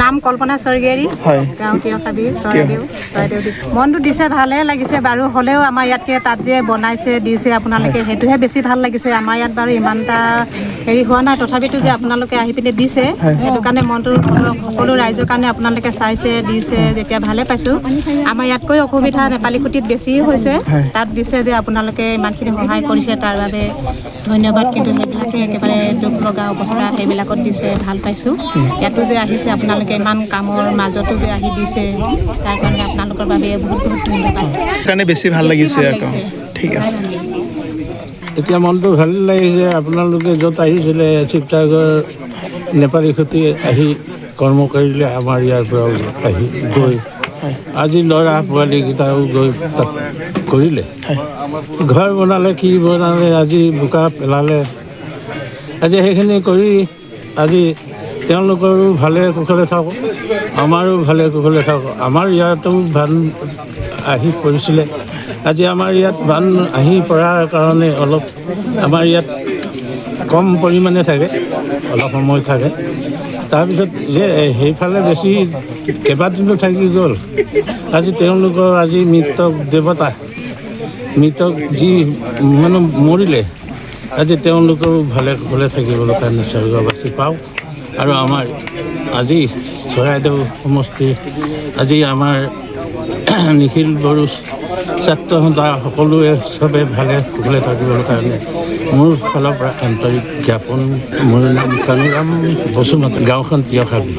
নাম কল্পনা স্বৰ্গীয়াৰী গাঁও তিয়খাবি চৰাইদেউ মনটো দিছে ভালে লাগিছে বাৰু হ'লেও আমাৰ ইয়াতকৈ তাত যে বনাইছে দিছে আপোনালোকে সেইটোহে বেছি ভাল লাগিছে আমাৰ ইয়াত বাৰু ইমান এটা হেৰি হোৱা নাই তথাপিতো যে আপোনালোকে আহি পিনে দিছে সেইটো কাৰণে মনটো সকলো ৰাইজৰ কাৰণে আপোনালোকে চাইছে দিছে যেতিয়া ভালে পাইছোঁ আমাৰ ইয়াতকৈ অসুবিধা নেপালীকুটিত বেছি হৈছে তাত দিছে যে আপোনালোকে ইমানখিনি সহায় কৰিছে তাৰ বাবে ধন্যবাদ কিন্তু সেইবিলাকে একেবাৰে দুখ লগা অৱস্থা সেইবিলাকত দিছে ভাল পাইছোঁ ইয়াতো যে আহিছে আপোনালোকে ইমান কামৰ মাজতো যে আহি দিছে তাৰ কাৰণে আপোনালোকৰ বাবে বহুত বহুত ধন্যবাদ কাৰণে বেছি ভাল লাগিছে আকৌ ঠিক আছে এতিয়া মনটো ভাল লাগিছে আপোনালোকে য'ত আহিছিলে শিৱসাগৰ নেপালীকুটি আহি কৰ্ম কৰিলে আমাৰ ইয়াৰ পৰা আহি গৈ আজি ল'ৰা পোৱালীকেইটাও গৈ তাত কৰিলে ঘৰ বনালে কি বনালে আজি বোকা পেলালে আজি সেইখিনি কৰি আজি তেওঁলোকৰো ভালে কুশলে থাকক আমাৰো ভালে কুশলে থাকক আমাৰ ইয়াতো বান আহি পৰিছিলে আজি আমাৰ ইয়াত বান আহি পৰাৰ কাৰণে অলপ আমাৰ ইয়াত কম পৰিমাণে থাকে অলপ সময় থাকে তাৰপিছত যে সেইফালে বেছি কেইবাদিনো থাকি গ'ল আজি তেওঁলোকৰ আজি মৃতক দেৱতা মৃতক যি মানে মৰিলে আজি তেওঁলোকেও ভালে কুশলে থাকিবলৈ কাৰণে স্বৰ্গবাসী পাওক আৰু আমাৰ আজি চৰাইদেউ সমষ্টি আজি আমাৰ নিখিল বড়ো ছাত্ৰ সন্থা সকলোৱে চবে ভালে কুশলে থাকিবৰ কাৰণে মোৰ ফালৰ পৰা আন্তৰিক জ্ঞাপন মোৰ নাম কানুৰাম বসুমতী গাঁওখন তিয়খাবি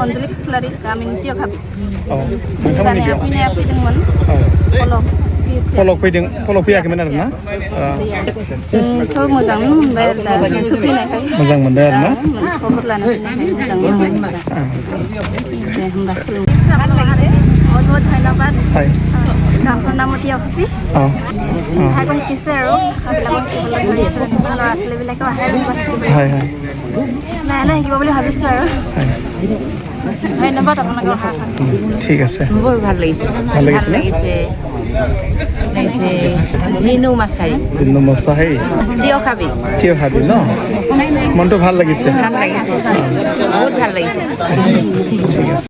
Ondri Klari kami tiokhabi. Bani api dengan polok fैया kemana na जोंथ' मोजां मोनबाय आरो दा नोंसोर फैनायखाय मोजां मोनबाय आरो ना खबर लानो फैनायखाय मोजां मोनबाय दे होमबा ভাল লাগিছে বহুত বহুত ধন্যবাদ গাঁওখনৰ নাম তিয়খাবি ঠাইখন শিকিছে আৰু ল'ৰা ছোৱালীবিলাকেও আহে হয় হয় লাহে লাহে শিকিব বুলি ভাবিছোঁ আৰু ধন্যবাদ আপোনালোকৰ অহাৰ ঠিক আছে বৰ ভাল লাগিছে ভাল লাগিছে জিনু মাছাৰী তিয়খাবি ন মনটো ভাল লাগিছে বহুত ভাল লাগিছে ঠিক আছে